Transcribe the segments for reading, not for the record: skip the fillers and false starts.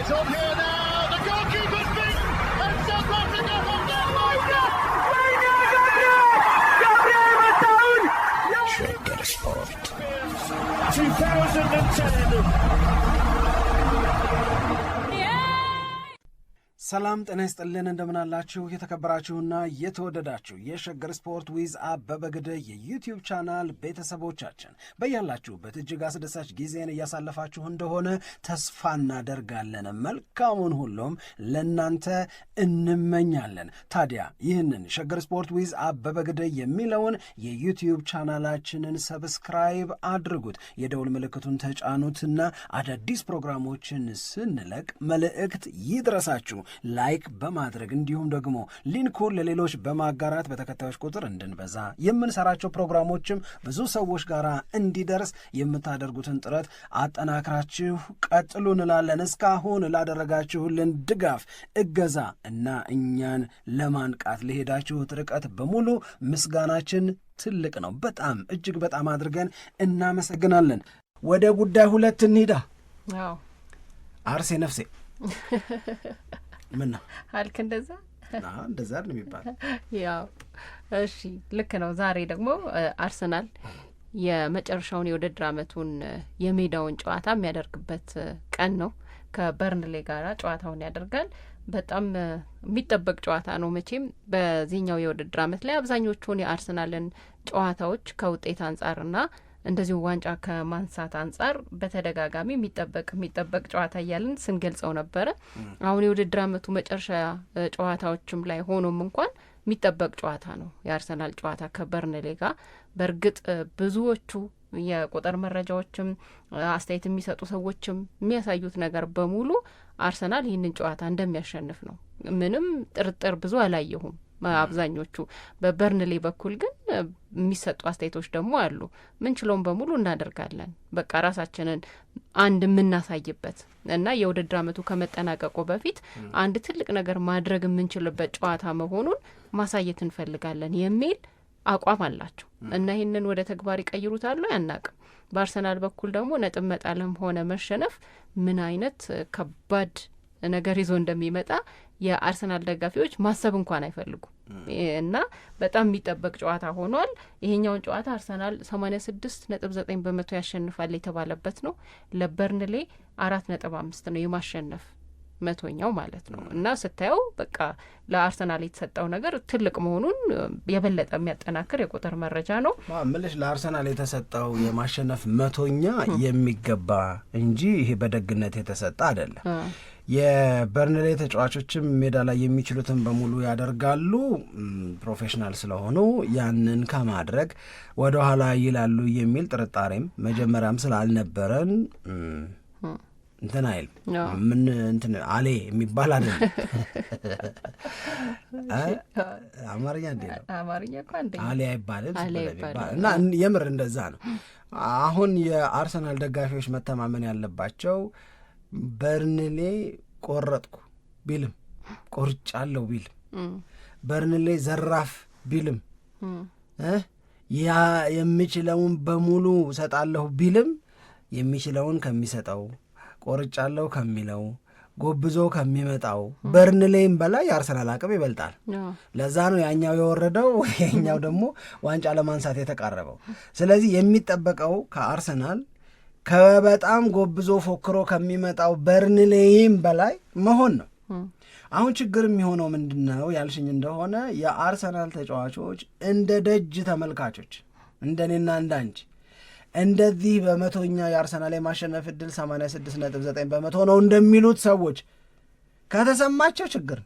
It's on here now. The goalkeeper's beaten, and South Africa have done Shagger Sport 2010. ሰላም ጤና ይስጥልን እንደምናላችሁ የተከበራችሁና የተወደዳችሁ የሸገር ስፖርት ዊዝ አበበ ግደይ የዩቲዩብ ቻናል ቤተሰቦቻችን በያላችሁበት እጅግ አስደሳች ጊዜን እያሳለፋችሁ እንደሆነ ተስፋ እናደርጋለን። መልካሙን ሁሉም ለናንተ እንመኛለን። ታዲያ ይህንን ሸገር ስፖርት ዊዝ አበበ ግደይ የሚለውን የዩቲዩብ ቻናላችንን ሰብስክራይብ አድርጉት፣ የደውል ምልክቱን ተጫኑትና አዳዲስ ፕሮግራሞችን ስንለቅ መልእክት ይድረሳችሁ። ላይክ በማድረግ እንዲሁም ደግሞ ሊንኩን ለሌሎች በማጋራት በተከታዮች ቁጥር እንድንበዛ የምንሰራቸው ፕሮግራሞችም ብዙ ሰዎች ጋር እንዲደርስ የምታደርጉትን ጥረት አጠናክራችሁ ቀጥሉ እንላለን። እስካሁን ላደረጋችሁልን ድጋፍ፣ እገዛ እና እኛን ለማንቃት ለሄዳችሁት ርቀት በሙሉ ምስጋናችን ትልቅ ነው። በጣም እጅግ በጣም አድርገን እናመሰግናለን። ወደ ጉዳይ 2 እንሂዳ። አርሴ ነፍሴ ምን ነው አልክ? እንደዛ ነው የሚባል። ያው እሺ ልክ ነው። ዛሬ ደግሞ አርሰናል የመጨረሻውን የውድድር ዓመቱን የሜዳውን ጨዋታ የሚያደርግበት ቀን ነው። ከበርንሌ ጋራ ጨዋታውን ያደርጋል። በጣም የሚጠበቅ ጨዋታ ነው። መቼም በዚህኛው የውድድር ዓመት ላይ አብዛኞቹን የአርሰናልን ጨዋታዎች ከውጤት አንጻርና እንደዚሁ ዋንጫ ከማንሳት አንጻር በተደጋጋሚ የሚጠበቅ ጨዋታ እያልን ስንገልጸው ነበረ። አሁን የውድድር ዓመቱ መጨረሻ ጨዋታዎችም ላይ ሆኖም እንኳን የሚጠበቅ ጨዋታ ነው የአርሰናል ጨዋታ ከበርንሌ ጋር። በእርግጥ ብዙዎቹ የቁጥር መረጃዎችም አስተያየት የሚሰጡ ሰዎችም የሚያሳዩት ነገር በሙሉ አርሰናል ይህንን ጨዋታ እንደሚያሸንፍ ነው። ምንም ጥርጥር ብዙ አላየሁም አብዛኞቹ። በበርንሌ በኩል ግን የሚሰጡ አስተያየቶች ደግሞ አሉ። ምንችለውን በሙሉ እናደርጋለን፣ በቃ ራሳችንን አንድ የምናሳይበት እና የውድድር ዓመቱ ከመጠናቀቁ በፊት አንድ ትልቅ ነገር ማድረግ የምንችልበት ጨዋታ መሆኑን ማሳየት እንፈልጋለን የሚል አቋም አላቸው እና ይህንን ወደ ተግባር ይቀይሩታሉ አናቅም። በአርሰናል በኩል ደግሞ ነጥብ መጣልም ሆነ መሸነፍ ምን አይነት ከባድ ነገር ይዞ እንደሚመጣ የአርሰናል ደጋፊዎች ማሰብ እንኳን አይፈልጉም እና በጣም የሚጠበቅ ጨዋታ ሆኗል። ይሄኛውን ጨዋታ አርሰናል 86.9% ያሸንፋል የተባለበት ነው። ለበርንሌ 4.5 ነው የማሸነፍ መቶኛው ማለት ነው እና ስታየው በቃ ለአርሰናል የተሰጠው ነገር ትልቅ መሆኑን የበለጠ የሚያጠናክር የቁጥር መረጃ ነው። ምልሽ ለአርሰናል የተሰጠው የማሸነፍ መቶኛ የሚገባ እንጂ ይሄ በደግነት የተሰጠ አይደለም። የበርንሌ ተጫዋቾችም ሜዳ ላይ የሚችሉትን በሙሉ ያደርጋሉ። ፕሮፌሽናል ስለሆኑ ያንን ከማድረግ ወደኋላ ይላሉ የሚል ጥርጣሬም መጀመሪያም ስላልነበረን እንትን አይል ምን እንትን አሌ የሚባል አይደለም። አማርኛ እንዴ ነው? አማርኛ እኮ አንዴ አሌ አይባልም እና የምር እንደዛ ነው። አሁን የአርሰናል ደጋፊዎች መተማመን ያለባቸው በርንሌ ቆረጥኩ ቢልም ቆርጫለሁ ቢልም በርንሌ ዘራፍ ቢልም ያ የሚችለውን በሙሉ ሰጣለሁ ቢልም የሚችለውን ከሚሰጠው ቆርጫለሁ ከሚለው ጎብዞ ከሚመጣው በርንሌም በላይ የአርሰናል አቅም ይበልጣል። ለዛ ነው ያኛው የወረደው ያኛው ደግሞ ዋንጫ ለማንሳት የተቃረበው። ስለዚህ የሚጠበቀው ከአርሰናል ከበጣም ጎብዞ ፎክሮ ከሚመጣው በርንሌይም በላይ መሆን ነው። አሁን ችግር የሚሆነው ምንድን ነው ያልሽኝ እንደሆነ የአርሰናል ተጫዋቾች እንደ ደጅ ተመልካቾች እንደኔና እንዳንቺ እንደዚህ በመቶኛ የአርሰናል የማሸነፍ ዕድል 86.9% ነው እንደሚሉት ሰዎች ከተሰማቸው ችግር።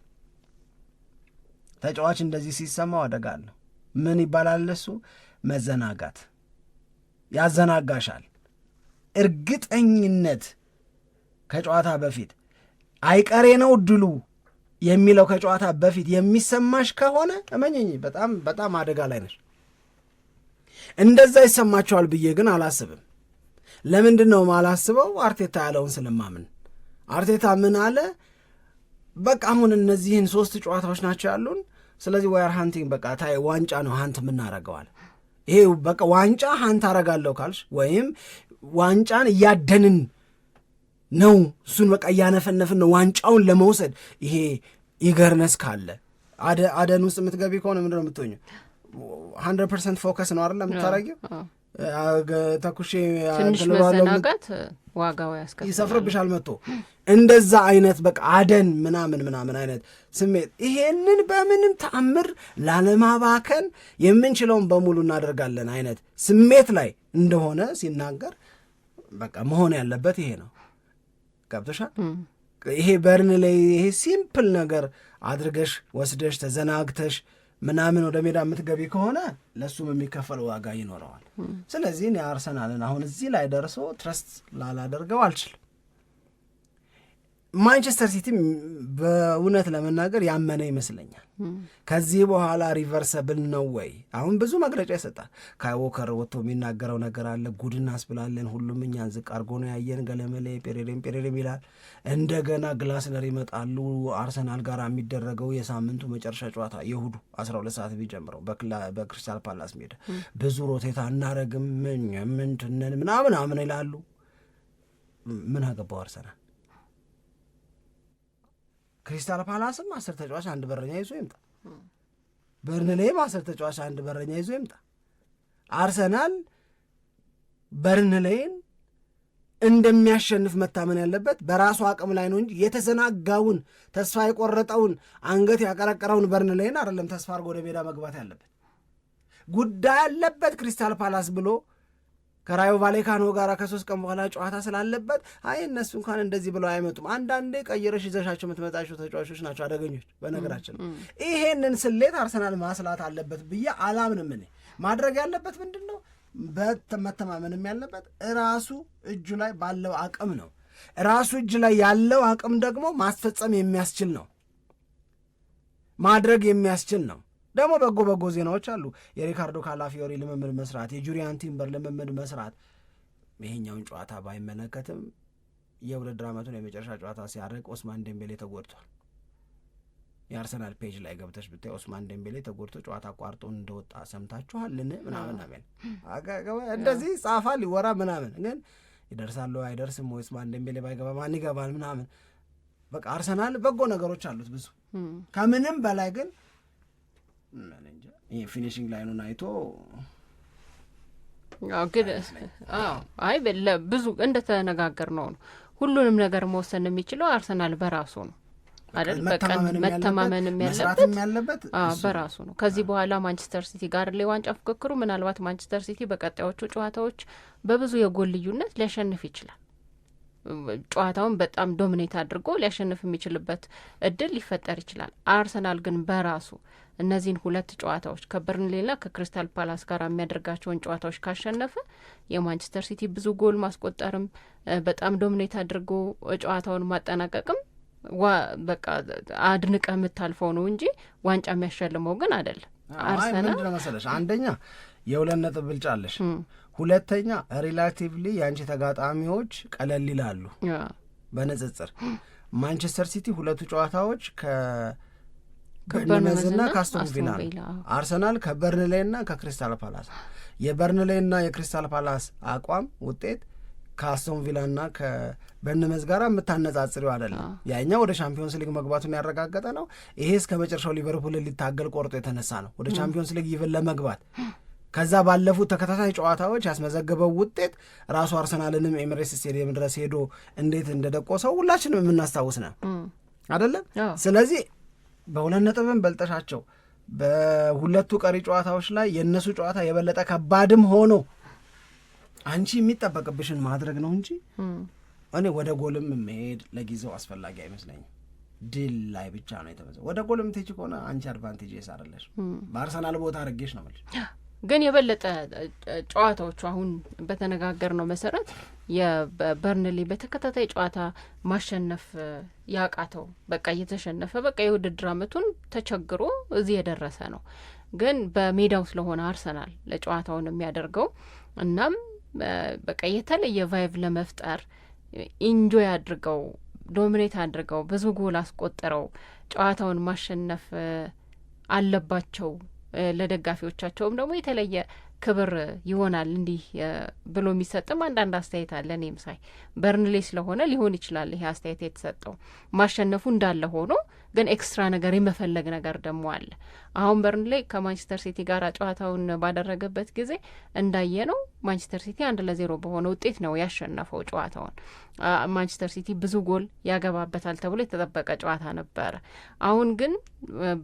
ተጫዋች እንደዚህ ሲሰማው አደጋ አለው። ምን ይባላል እሱ? መዘናጋት። ያዘናጋሻል። እርግጠኝነት ከጨዋታ በፊት አይቀሬ ነው ድሉ የሚለው ከጨዋታ በፊት የሚሰማሽ ከሆነ እመኚኝ በጣም በጣም አደጋ ላይ ነሽ። እንደዛ ይሰማቸዋል ብዬ ግን አላስብም። ለምንድን ነው ማላስበው? አርቴታ ያለውን ስለማምን። አርቴታ ምን አለ? በቃ አሁን እነዚህን 3 ጨዋታዎች ናቸው ያሉን፣ ስለዚህ ዋር ሃንቲንግ በቃ ታይ ዋንጫ ነው ሃንት የምናረገዋል። ይሄ በቃ ዋንጫ ሃንት አረጋለሁ ካልሽ ወይም ዋንጫን እያደንን ነው። እሱን በቃ እያነፈነፍን ነው ዋንጫውን ለመውሰድ። ይሄ ኢገርነስ ካለ አደን ውስጥ የምትገቢ ከሆነ ምንድን ነው የምትሆኙ? 100% ፎከስ ነው አይደል የምታረጊው። ተኩሼ ትንሽ መዘናጋት ዋጋው ይሰፍርብሻል መጥቶ። እንደዛ አይነት በቃ አደን ምናምን አይነት ስሜት፣ ይሄንን በምንም ተአምር ላለማባከን የምንችለውን በሙሉ እናደርጋለን አይነት ስሜት ላይ እንደሆነ ሲናገር በቃ መሆን ያለበት ይሄ ነው። ገብቶሻል? ይሄ በርንሌይ ይሄ ሲምፕል ነገር አድርገሽ ወስደሽ ተዘናግተሽ ምናምን ወደ ሜዳ የምትገቢ ከሆነ ለእሱም የሚከፈለው ዋጋ ይኖረዋል። ስለዚህ እኔ አርሰናልን አሁን እዚህ ላይ ደርሶ ትረስት ላላደርገው አልችልም። ማንቸስተር ሲቲ በእውነት ለመናገር ያመነ ይመስለኛል። ከዚህ በኋላ ሪቨርሰብል ነው ወይ? አሁን ብዙ መግለጫ ይሰጣል። ካይ ዎከር ወጥቶ የሚናገረው ነገር አለ። ጉድ እናስብላለን፣ ሁሉም እኛን ዝቅ አድርጎ ነው ያየን፣ ገለመሌ ፔሬሬም ይላል። እንደገና ግላስነር ይመጣሉ። አርሰናል ጋር የሚደረገው የሳምንቱ መጨረሻ ጨዋታ የእሁዱ 12 ሰዓት ቢጀምረው በክሪስታል ፓላስ ሜዳ ብዙ ሮቴታ እናረግም ምንትነን ምናምን ይላሉ። ምን አገባው አርሰናል? ክሪስታል ፓላስም 10 ተጫዋች አንድ በረኛ ይዞ ይምጣ፣ በርንሌይም 10 ተጫዋች አንድ በረኛ ይዞ ይምጣ። አርሰናል በርንሌይን እንደሚያሸንፍ መታመን ያለበት በራሱ አቅም ላይ ነው እንጂ የተዘናጋውን ተስፋ የቆረጠውን አንገት ያቀረቀረውን በርንሌይን አይደለም ተስፋ አድርጎ ወደ ሜዳ መግባት ያለበት። ጉዳይ ያለበት ክሪስታል ፓላስ ብሎ ከራዮ ቫሌካኖ ጋር ከ3 ቀን በኋላ ጨዋታ ስላለበት አይ እነሱ እንኳን እንደዚህ ብለው አይመጡም። አንዳንዴ ቀይረሽ ይዘሻቸው የምትመጣቸው ተጫዋቾች ናቸው አደገኞች። በነገራችን ይሄንን ስሌት አርሰናል ማስላት አለበት ብዬ አላምንም። እኔ ማድረግ ያለበት ምንድን ነው? መተማመንም ያለበት ራሱ እጁ ላይ ባለው አቅም ነው። ራሱ እጅ ላይ ያለው አቅም ደግሞ ማስፈጸም የሚያስችል ነው፣ ማድረግ የሚያስችል ነው። ደግሞ በጎ ዜናዎች አሉ። የሪካርዶ ካላፊዮሪ ልምምድ መስራት፣ የጁሪያን ቲምበር ልምምድ መስራት ይሄኛውን ጨዋታ ባይመለከትም የውድድር ዓመቱን የመጨረሻ ጨዋታ ሲያደርግ ኦስማን ዴምቤሌ ተጎድቷል። የአርሰናል ፔጅ ላይ ገብተሽ ብታይ ኦስማን ዴምቤሌ ተጎድቶ ጨዋታ አቋርጦ እንደወጣ ሰምታችኋልን? ምናምን እንደዚህ ጻፋ ሊወራ ምናምን፣ ግን ይደርሳሉ አይደርስም፣ ኦስማን ዴምቤሌ ባይገባ ማን ይገባል ምናምን። በቃ አርሰናል በጎ ነገሮች አሉት ብዙ። ከምንም በላይ ግን ይሄ ፊኒሽንግ ላይኑን አይቶ ግን አይ ብዙ እንደተነጋገር ነው ሁሉንም ነገር መወሰን የሚችለው አርሰናል በራሱ ነው አይደል? መተማመንም ያለበት በራሱ ነው። ከዚህ በኋላ ማንቸስተር ሲቲ ጋር ለዋንጫ ፍክክሩ ምናልባት ማንቸስተር ሲቲ በቀጣዮቹ ጨዋታዎች በብዙ የጎል ልዩነት ሊያሸንፍ ይችላል። ጨዋታውን በጣም ዶሚኔት አድርጎ ሊያሸንፍ የሚችልበት እድል ሊፈጠር ይችላል። አርሰናል ግን በራሱ እነዚህን 2 ጨዋታዎች ከበርንሌና ከክሪስታል ፓላስ ጋር የሚያደርጋቸውን ጨዋታዎች ካሸነፈ የማንቸስተር ሲቲ ብዙ ጎል ማስቆጠርም በጣም ዶሚኔት አድርጎ ጨዋታውን ማጠናቀቅም በቃ አድንቀ የምታልፈው ነው እንጂ ዋንጫ የሚያሸልመው ግን አይደለም። አርሰናል ምንድን ነው መሰለሽ፣ አንደኛ የ2 ነጥብ ብልጫ አለሽ፣ ሁለተኛ ሪላቲቭሊ የአንቺ ተጋጣሚዎች ቀለል ይላሉ በንጽጽር። ማንቸስተር ሲቲ 2 ጨዋታዎች ከበርንሌይና ከአስቶን ቪላ፣ አርሰናል ከበርንሌይና ከክሪስታል ፓላስ። የበርንሌይና የክሪስታል ፓላስ አቋም ውጤት ከአስቶን ቪላና ከበርንመዝ ጋር የምታነጻጽሪው አይደለም። ያኛው ወደ ቻምፒዮንስ ሊግ መግባቱን ያረጋገጠ ነው። ይሄ እስከ መጨረሻው ሊቨርፑል ሊታገል ቆርጦ የተነሳ ነው ወደ ቻምፒዮንስ ሊግ ይብን ለመግባት። ከዛ ባለፉት ተከታታይ ጨዋታዎች ያስመዘገበው ውጤት ራሱ አርሰናልንም ኤሚሬትስ ስቴዲየም ድረስ ሄዶ እንዴት እንደደቆሰው ሁላችንም የምናስታውስ ነው አይደለም? ስለዚህ በ2 ነጥብም በልጠሻቸው በ2 ቀሪ ጨዋታዎች ላይ የእነሱ ጨዋታ የበለጠ ከባድም ሆኖ አንቺ የሚጠበቅብሽን ማድረግ ነው እንጂ እኔ ወደ ጎልም መሄድ ለጊዜው አስፈላጊ አይመስለኝም። ድል ላይ ብቻ ነው የተመዘው። ወደ ጎልም ትሄጂ ከሆነ አንቺ አድቫንቴጅ ይሳረለሽ። በአርሰናል ቦታ አድርጌሽ ነው ማለት ግን የበለጠ ጨዋታዎቹ አሁን በተነጋገርነው መሰረት የበርንሌ በተከታታይ ጨዋታ ማሸነፍ ያቃተው በቃ እየተሸነፈ በቃ የውድድር ዓመቱን ተቸግሮ እዚህ የደረሰ ነው። ግን በሜዳው ስለሆነ አርሰናል ለጨዋታውን የሚያደርገው እናም በቃ የተለየ ቫይቭ ለመፍጠር ኢንጆይ አድርገው ዶሚኔት አድርገው ብዙ ጎል አስቆጥረው ጨዋታውን ማሸነፍ አለባቸው። ለደጋፊዎቻቸውም ደግሞ የተለየ ክብር ይሆናል እንዲህ ብሎ የሚሰጥም አንዳንድ አስተያየት አለ። እኔም ሳይ በርንሌ ስለሆነ ሊሆን ይችላል ይሄ አስተያየት የተሰጠው። ማሸነፉ እንዳለ ሆኖ ግን ኤክስትራ ነገር የመፈለግ ነገር ደግሞ አለ። አሁን በርንሌ ከማንቸስተር ሲቲ ጋር ጨዋታውን ባደረገበት ጊዜ እንዳየ ነው ማንቸስተር ሲቲ 1-0 በሆነ ውጤት ነው ያሸነፈው ጨዋታውን። ማንቸስተር ሲቲ ብዙ ጎል ያገባበታል ተብሎ የተጠበቀ ጨዋታ ነበረ። አሁን ግን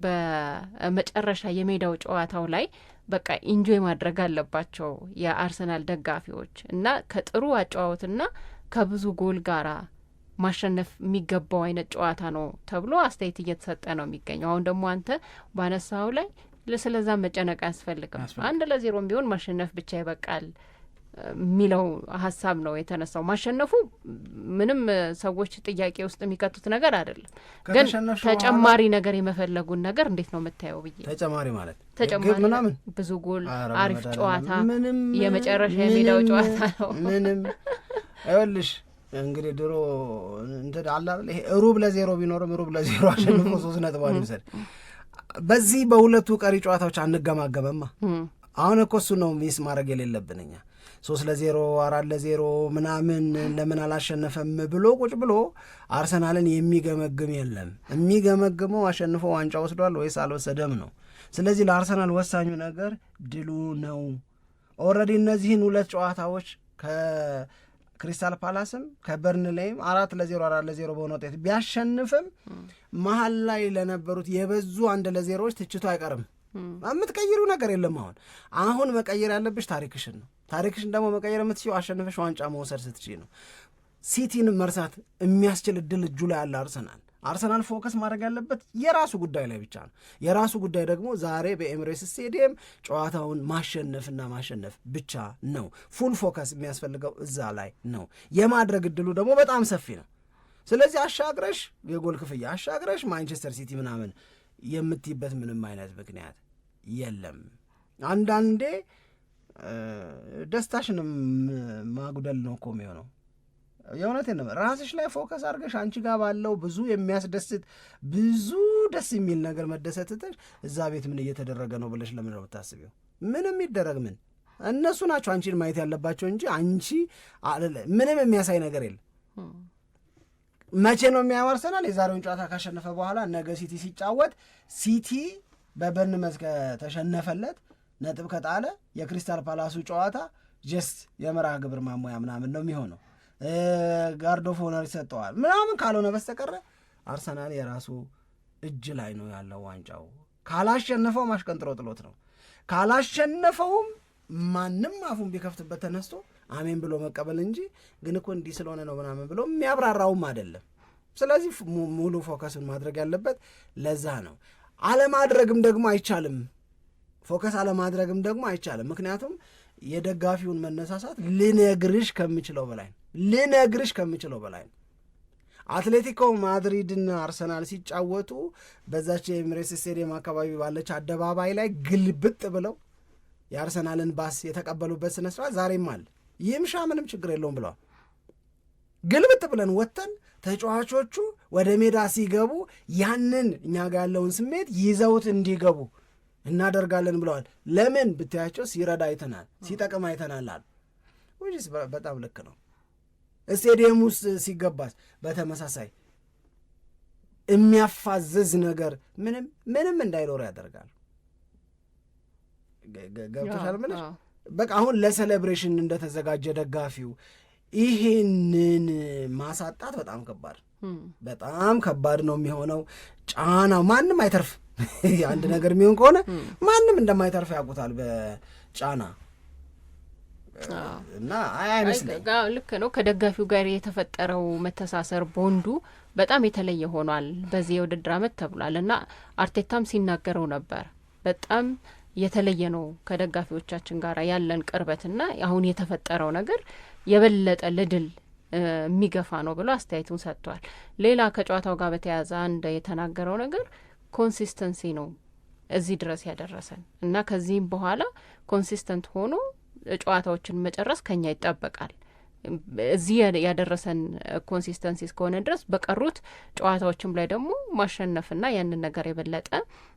በመጨረሻ የሜዳው ጨዋታው ላይ በቃ ኢንጆይ ማድረግ አለባቸው የአርሰናል ደጋፊዎች እና ከጥሩ አጨዋወትና ከብዙ ጎል ጋራ ማሸነፍ የሚገባው አይነት ጨዋታ ነው ተብሎ አስተያየት እየተሰጠ ነው የሚገኘው። አሁን ደግሞ አንተ ባነሳው ላይ ስለዛ መጨነቅ አያስፈልግም፣ 1-0 ቢሆን ማሸነፍ ብቻ ይበቃል የሚለው ሀሳብ ነው የተነሳው። ማሸነፉ ምንም ሰዎች ጥያቄ ውስጥ የሚከቱት ነገር አይደለም፣ ግን ተጨማሪ ነገር የመፈለጉን ነገር እንዴት ነው የምታየው ብዬ። ተጨማሪ ማለት ተጨማሪ ምናምን ብዙ ጎል፣ አሪፍ ጨዋታ፣ የመጨረሻ የሜዳው ጨዋታ ነው። ምንም አይወልሽ እንግዲህ ድሮ እንትን አለ ይሄ ሩብ ለ0 ቢኖርም ሩብ ለ0 አሸንፎ 3 ነጥብ ይወሰድ። በዚህ በሁለቱ ቀሪ ጨዋታዎች አንገማገመማ። አሁን እኮ እሱ ነው ሚስ ማድረግ የሌለብን እኛ 3-0 4-0 ምናምን ለምን አላሸነፈም ብሎ ቁጭ ብሎ አርሰናልን የሚገመግም የለም። የሚገመግመው አሸንፎ ዋንጫ ወስዷል ወይስ አልወሰደም ነው። ስለዚህ ለአርሰናል ወሳኙ ነገር ድሉ ነው። ኦልሬዲ እነዚህን 2 ጨዋታዎች ከክሪስታል ፓላስም ከበርንሌይም 4-0 4-0 በሆነ ውጤት ቢያሸንፍም መሀል ላይ ለነበሩት የበዙ 1-0ዎች ትችቱ አይቀርም። የምትቀይሩ ነገር የለም። አሁን መቀየር ያለብሽ ታሪክሽን ነው። ታሪክሽን ደግሞ መቀየር የምትችይው አሸንፈሽ ዋንጫ መውሰድ ስትችይ ነው። ሲቲን መርሳት የሚያስችል እድል እጁ ላይ ያለ አርሰናል ፎከስ ማድረግ ያለበት የራሱ ጉዳይ ላይ ብቻ ነው። የራሱ ጉዳይ ደግሞ ዛሬ በኤምሬትስ ስቴዲየም ጨዋታውን ማሸነፍና ማሸነፍ ብቻ ነው። ፉል ፎከስ የሚያስፈልገው እዛ ላይ ነው። የማድረግ እድሉ ደግሞ በጣም ሰፊ ነው። ስለዚህ አሻግረሽ የጎል ክፍያ አሻግረሽ ማንቸስተር ሲቲ ምናምን የምትይበት ምንም አይነት ምክንያት የለም። አንዳንዴ ደስታሽንም ማጉደል ነው እኮ የሚሆነው። የእውነቴን ነው። ራስሽ ላይ ፎከስ አድርገሽ አንቺ ጋር ባለው ብዙ የሚያስደስት ብዙ ደስ የሚል ነገር መደሰትተሽ እዛ ቤት ምን እየተደረገ ነው ብለሽ ለምን ነው የምታስቢው? ምንም ይደረግ ምን እነሱ ናቸው አንቺን ማየት ያለባቸው እንጂ አንቺ ምንም የሚያሳይ ነገር የለም። መቼ ነው የሚያወርሰናል? የዛሬውን ጨዋታ ካሸነፈ በኋላ ነገ ሲቲ ሲጫወት ሲቲ በበርንመዝ ከተሸነፈለት ነጥብ ከጣለ የክሪስታል ፓላሱ ጨዋታ ጀስት የመርሃ ግብር ማሞያ ምናምን ነው የሚሆነው። ጋርድ ኦፍ ኦነር ይሰጠዋል ምናምን ካልሆነ በስተቀረ አርሰናል የራሱ እጅ ላይ ነው ያለው ዋንጫው። ካላሸነፈው ማሽቀንጥሮ ጥሎት ነው። ካላሸነፈውም ማንም አፉን ቢከፍትበት ተነስቶ አሜን ብሎ መቀበል እንጂ ግን እኮ እንዲህ ስለሆነ ነው ምናምን ብሎ የሚያብራራውም አይደለም። ስለዚህ ሙሉ ፎከስን ማድረግ ያለበት ለዛ ነው። አለማድረግም ደግሞ አይቻልም። ፎከስ አለማድረግም ደግሞ አይቻልም። ምክንያቱም የደጋፊውን መነሳሳት ልነግርሽ ከምችለው በላይ ነው። አትሌቲኮ ማድሪድና አርሰናል ሲጫወቱ በዛች የኤምሬትስ ስቴዲየም አካባቢ ባለች አደባባይ ላይ ግልብጥ ብለው የአርሰናልን ባስ የተቀበሉበት ስነ ስርዓት ዛሬም አለ። ይምሻ ምንም ችግር የለውም ብለዋል። ግልብጥ ብለን ወጥተን ተጫዋቾቹ ወደ ሜዳ ሲገቡ ያንን እኛ ጋር ያለውን ስሜት ይዘውት እንዲገቡ እናደርጋለን ብለዋል። ለምን ብታያቸው ሲረዳ አይተናል፣ ሲጠቅም አይተናል አሉ። ወይስ በጣም ልክ ነው። ስቴዲየም ውስጥ ሲገባስ በተመሳሳይ የሚያፋዘዝ ነገር ምንም እንዳይኖር ያደርጋል። ገብቶሻል ምንሽ? በቃ አሁን ለሴሌብሬሽን እንደተዘጋጀ ደጋፊው ይሄንን ማሳጣት በጣም ከባድ ነው የሚሆነው። ጫናው ማንም አይተርፍ። አንድ ነገር የሚሆን ከሆነ ማንም እንደማይተርፍ ያውቁታል በጫና እና አይመስለኝ። ልክ ነው። ከደጋፊው ጋር የተፈጠረው መተሳሰር ቦንዱ በጣም የተለየ ሆኗል በዚህ የውድድር ዓመት ተብሏል እና አርቴታም ሲናገረው ነበር በጣም የተለየ ነው ከደጋፊዎቻችን ጋር ያለን ቅርበትና አሁን የተፈጠረው ነገር የበለጠ ለድል የሚገፋ ነው ብሎ አስተያየቱን ሰጥቷል። ሌላ ከጨዋታው ጋር በተያያዘ አንድ የተናገረው ነገር ኮንሲስተንሲ ነው እዚህ ድረስ ያደረሰን እና ከዚህም በኋላ ኮንሲስተንት ሆኖ ጨዋታዎችን መጨረስ ከኛ ይጠበቃል። እዚህ ያደረሰን ኮንሲስተንሲ እስከሆነ ድረስ በቀሩት ጨዋታዎችም ላይ ደግሞ ማሸነፍና ያንን ነገር የበለጠ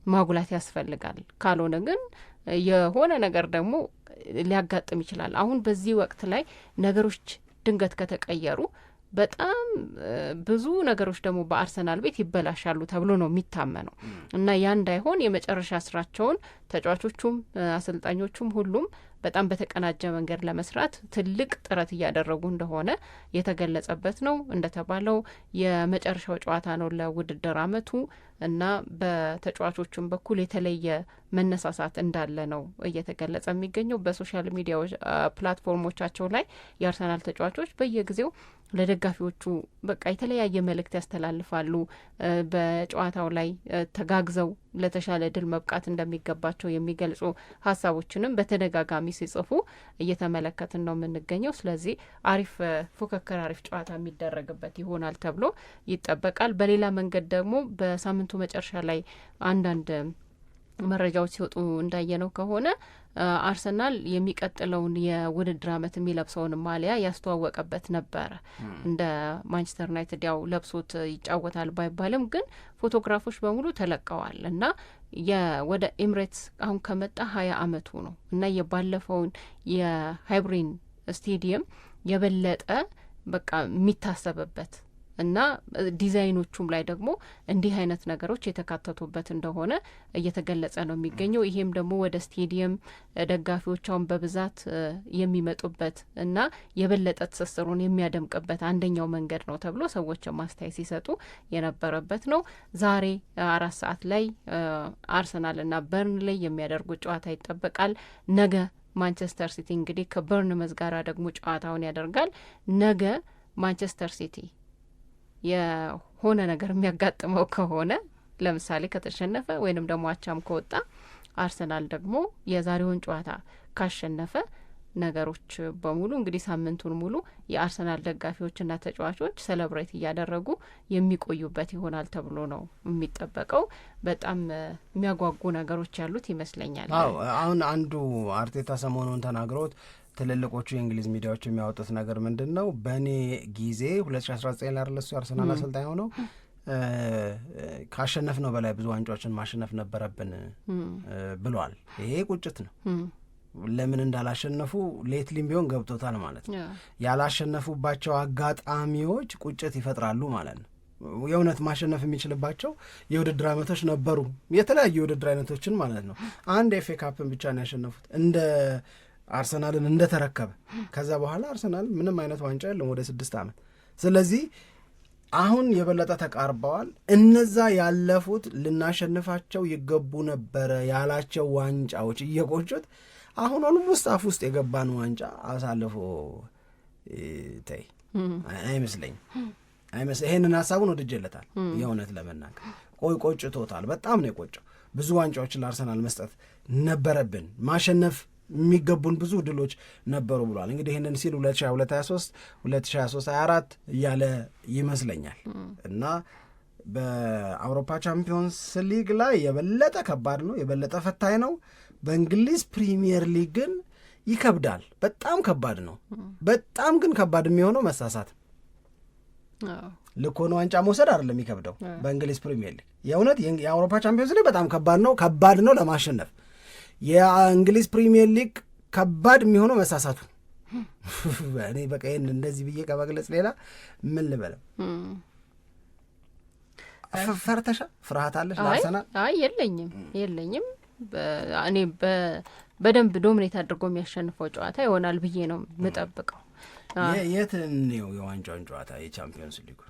ማጉላት ያስፈልጋል። ካልሆነ ግን የሆነ ነገር ደግሞ ሊያጋጥም ይችላል። አሁን በዚህ ወቅት ላይ ነገሮች ድንገት ከተቀየሩ በጣም ብዙ ነገሮች ደግሞ በአርሰናል ቤት ይበላሻሉ ተብሎ ነው የሚታመነው እና ያ እንዳይሆን የመጨረሻ ስራቸውን ተጫዋቾቹም አሰልጣኞቹም ሁሉም በጣም በተቀናጀ መንገድ ለመስራት ትልቅ ጥረት እያደረጉ እንደሆነ የተገለጸበት ነው። እንደተባለው የመጨረሻው ጨዋታ ነው ለውድድር አመቱ እና በተጫዋቾቹም በኩል የተለየ መነሳሳት እንዳለ ነው እየተገለጸ የሚገኘው። በሶሻል ሚዲያ ፕላትፎርሞቻቸው ላይ የአርሰናል ተጫዋቾች በየጊዜው ለደጋፊዎቹ በቃ የተለያየ መልእክት ያስተላልፋሉ። በጨዋታው ላይ ተጋግዘው ለተሻለ ድል መብቃት እንደሚገባቸው የሚገልጹ ሀሳቦችንም በተደጋጋሚ ሲጽፉ እየተመለከትን ነው የምንገኘው። ስለዚህ አሪፍ ፉክክር፣ አሪፍ ጨዋታ የሚደረግበት ይሆናል ተብሎ ይጠበቃል። በሌላ መንገድ ደግሞ በሳምንቱ መጨረሻ ላይ አንዳንድ መረጃዎች ሲወጡ እንዳየነው ከሆነ አርሰናል የሚቀጥለውን የውድድር አመት የሚለብሰውን ማሊያ ያስተዋወቀበት ነበረ። እንደ ማንቸስተር ዩናይትድ ያው ለብሶት ይጫወታል ባይባልም ግን ፎቶግራፎች በሙሉ ተለቀዋል እና ወደ ኤምሬትስ አሁን ከመጣ 20 አመቱ ነው እና የባለፈውን የሃይብሪን ስቴዲየም የበለጠ በቃ የሚታሰብበት እና ዲዛይኖቹም ላይ ደግሞ እንዲህ አይነት ነገሮች የተካተቱበት እንደሆነ እየተገለጸ ነው የሚገኘው። ይሄም ደግሞ ወደ ስቴዲየም ደጋፊዎቻውን በብዛት የሚመጡበት እና የበለጠ ትስስሩን የሚያደምቅበት አንደኛው መንገድ ነው ተብሎ ሰዎች ማስተያየት ሲሰጡ የነበረበት ነው። ዛሬ 4 ሰዓት ላይ አርሰናልና በርንሌይ የሚያደርጉት ጨዋታ ይጠበቃል። ነገ ማንቸስተር ሲቲ እንግዲህ ከበርንመዝ ጋር ደግሞ ጨዋታውን ያደርጋል። ነገ ማንቸስተር ሲቲ የሆነ ነገር የሚያጋጥመው ከሆነ ለምሳሌ ከተሸነፈ ወይንም ደግሞ አቻም ከወጣ አርሰናል ደግሞ የዛሬውን ጨዋታ ካሸነፈ ነገሮች በሙሉ እንግዲህ ሳምንቱን ሙሉ የአርሰናል ደጋፊዎችና ተጫዋቾች ሰለብሬት እያደረጉ የሚቆዩበት ይሆናል ተብሎ ነው የሚጠበቀው። በጣም የሚያጓጉ ነገሮች ያሉት ይመስለኛል። አሁን አንዱ አርቴታ ሰሞኑን ተናግሮት ትልልቆቹ የእንግሊዝ ሚዲያዎች የሚያወጡት ነገር ምንድን ነው? በእኔ ጊዜ 2019 ላይ ለሱ አርሰናል አሰልጣኝ ሆነው ካሸነፍ ነው በላይ ብዙ ዋንጫዎችን ማሸነፍ ነበረብን ብሏል። ይሄ ቁጭት ነው። ለምን እንዳላሸነፉ ሌትሊም ቢሆን ገብቶታል ማለት ነው። ያላሸነፉባቸው አጋጣሚዎች ቁጭት ይፈጥራሉ ማለት ነው። የእውነት ማሸነፍ የሚችልባቸው የውድድር አይነቶች ነበሩ፣ የተለያዩ የውድድር አይነቶችን ማለት ነው። አንድ ኤፍ ኤ ካፕን ብቻ ነው ያሸነፉት እንደ አርሰናልን እንደተረከበ። ከዛ በኋላ አርሰናል ምንም አይነት ዋንጫ የለም ወደ 6 ዓመት። ስለዚህ አሁን የበለጠ ተቃርበዋል። እነዛ ያለፉት ልናሸንፋቸው ይገቡ ነበረ ያላቸው ዋንጫዎች እየቆጩት አሁን ውስጥ አፍ ውስጥ የገባን ዋንጫ አሳልፎ ተይ አይመስለኝም። ይሄንን ሀሳቡን ወድጄለታል የእውነት ለመናገር ቆጭቶታል። በጣም ነው የቆጨው። ብዙ ዋንጫዎችን ለአርሰናል መስጠት ነበረብን፣ ማሸነፍ የሚገቡን ብዙ ድሎች ነበሩ ብሏል። እንግዲህ ይህንን ሲል 2022/23 2023/24 እያለ ይመስለኛል እና በአውሮፓ ቻምፒዮንስ ሊግ ላይ የበለጠ ከባድ ነው፣ የበለጠ ፈታኝ ነው። በእንግሊዝ ፕሪሚየር ሊግ ግን ይከብዳል፣ በጣም ከባድ ነው። በጣም ግን ከባድ የሚሆነው መሳሳት ልክ ሆኖ ዋንጫ መውሰድ አይደለም የሚከብደው በእንግሊዝ ፕሪሚየር ሊግ። የእውነት የአውሮፓ ቻምፒዮንስ ሊግ በጣም ከባድ ነው ለማሸነፍ። የእንግሊዝ ፕሪሚየር ሊግ ከባድ የሚሆነው መሳሳቱ። እኔ በቃ ይህን እንደዚህ ብዬ ከመግለጽ ሌላ ምን ልበለም? ፈርተሻ ፍርሃት አለሽ ለአርሰናል? የለኝም። እኔ በደንብ ዶሚኔት አድርጎ የሚያሸንፈው ጨዋታ ይሆናል ብዬ ነው የምጠብቀው። የት ነው የዋንጫውን ጨዋታ የቻምፒዮንስ ሊጉ?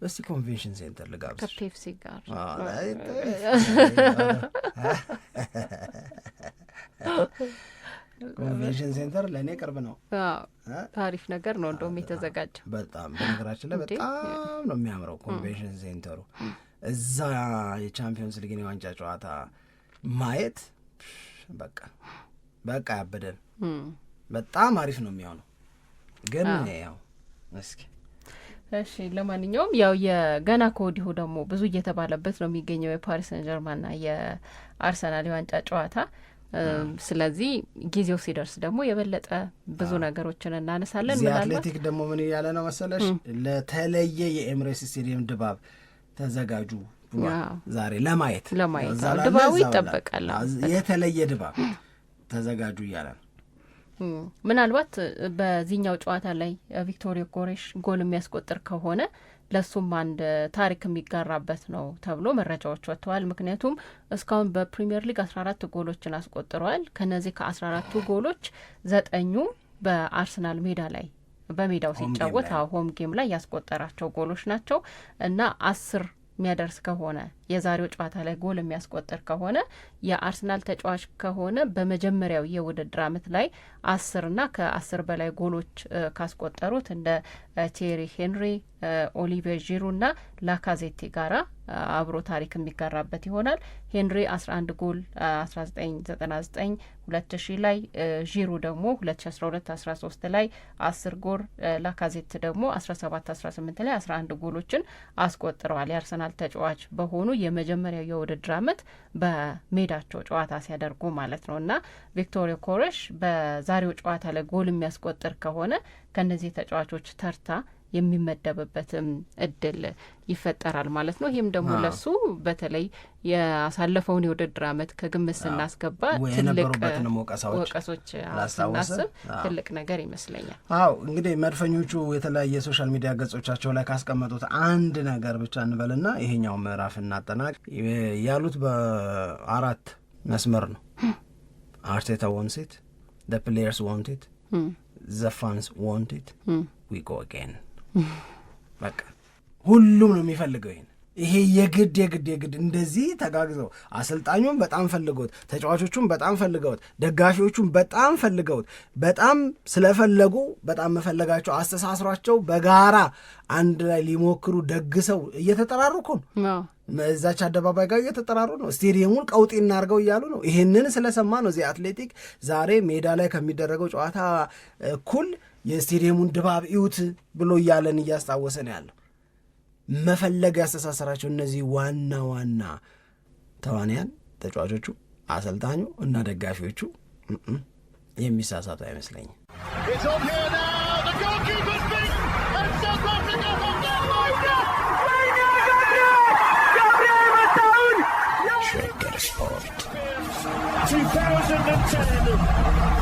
እስቲ ኮንቬንሽን ሴንተር ልጋብዝ ከፔፕሲ ጋር ኮንቬንሽን ሴንተር ለእኔ ቅርብ ነው። ታሪፍ ነገር ነው እንደውም የተዘጋጀው በጣም በነገራችን ላይ በጣም ነው የሚያምረው ኮንቬንሽን ሴንተሩ። እዛ የቻምፒዮንስ ሊግን የዋንጫ ጨዋታ ማየት በቃ ያበደን በጣም አሪፍ ነው የሚሆነው። ግን ያው እስኪ እሺ ለማንኛውም ያው የገና ከወዲሁ ደግሞ ብዙ እየተባለበት ነው የሚገኘው የፓሪስ ሰን ጀርማንና የአርሰናል የዋንጫ ጨዋታ ስለዚህ ጊዜው ሲደርስ ደግሞ የበለጠ ብዙ ነገሮችን እናነሳለን። ምናልባት አትሌቲክ ደግሞ ምን ያለ ነው መሰለሽ ለተለየ የኤምሬትስ ስቴዲየም ድባብ ተዘጋጁ ዛሬ ለማየት ድባቡ ይጠበቃል። የተለየ ድባብ ተዘጋጁ እያለ ነው። ምናልባት በዚህኛው ጨዋታ ላይ ቪክቶሪዮ ኮሬሽ ጎል የሚያስቆጥር ከሆነ ለሱም አንድ ታሪክ የሚጋራበት ነው ተብሎ መረጃዎች ወጥተዋል። ምክንያቱም እስካሁን በፕሪሚየር ሊግ 14 ጎሎችን አስቆጥረዋል። ከነዚህ ከ14ቱ ጎሎች 9ኙ በአርሰናል ሜዳ ላይ በሜዳው ሲጫወት ሆም ጌም ላይ ያስቆጠራቸው ጎሎች ናቸው እና 10 የሚያደርስ ከሆነ የዛሬው ጨዋታ ላይ ጎል የሚያስቆጥር ከሆነ የአርሰናል ተጫዋች ከሆነ በመጀመሪያው የውድድር ዓመት ላይ 10 እና ከ10 በላይ ጎሎች ካስቆጠሩት እንደ ቴሪ ሄንሪ፣ ኦሊቬር ዢሩ እና ላካዜቴ ጋራ አብሮ ታሪክ የሚጋራበት ይሆናል። ሄንሪ 11 ጎል 1999 2000 ላይ፣ ዢሩ ደግሞ 2012-13 ላይ 10 ጎል፣ ላካዜት ደግሞ 17-18 ላይ 11 ጎሎችን አስቆጥረዋል። የአርሰናል ተጫዋች በሆኑ የመጀመሪያው የውድድር ዓመት በሜዳቸው ጨዋታ ሲያደርጉ ማለት ነው እና ቪክቶሪዮ ኮሬሽ በዛሬው ጨዋታ ላይ ጎል የሚያስቆጥር ከሆነ ከነዚህ ተጫዋቾች ተርታ የሚመደብበትም እድል ይፈጠራል ማለት ነው። ይህም ደግሞ ለሱ በተለይ ያሳለፈውን የውድድር ዓመት ከግምት ስናስገባ ትልቅ ወቀሶች ስናስብ ትልቅ ነገር ይመስለኛል። እንግዲህ መድፈኞቹ የተለያየ ሶሻል ሚዲያ ገጾቻቸው ላይ ካስቀመጡት አንድ ነገር ብቻ እንበልና ይሄኛው ምዕራፍ እናጠናቅ ያሉት በ4 መስመር ነው። አርቴታ wants it, the players want it, the fans want it, we go again. በቃ ሁሉም ነው የሚፈልገው ይሄ የግድ እንደዚህ ተጋግዘው አሰልጣኙም በጣም ፈልገውት ተጫዋቾቹም በጣም ፈልገውት ደጋፊዎቹም በጣም ፈልገውት በጣም ስለፈለጉ በጣም መፈለጋቸው አስተሳስሯቸው በጋራ አንድ ላይ ሊሞክሩ ደግሰው እየተጠራሩ እኮ ነው። እዛች አደባባይ ጋር እየተጠራሩ ነው። ስቴዲየሙን ቀውጤ እናርገው እያሉ ነው። ይሄንን ስለሰማ ነው እዚህ አትሌቲክ ዛሬ ሜዳ ላይ ከሚደረገው ጨዋታ እኩል የስቴዲየሙን ድባብ እዩት ብሎ እያለን እያስታወሰን ያለው መፈለግ ያስተሳሰራቸው እነዚህ ዋና ተዋንያን ተጫዋቾቹ፣ አሰልጣኙ እና ደጋፊዎቹ የሚሳሳቱ አይመስለኝም። Shaker Sport 2010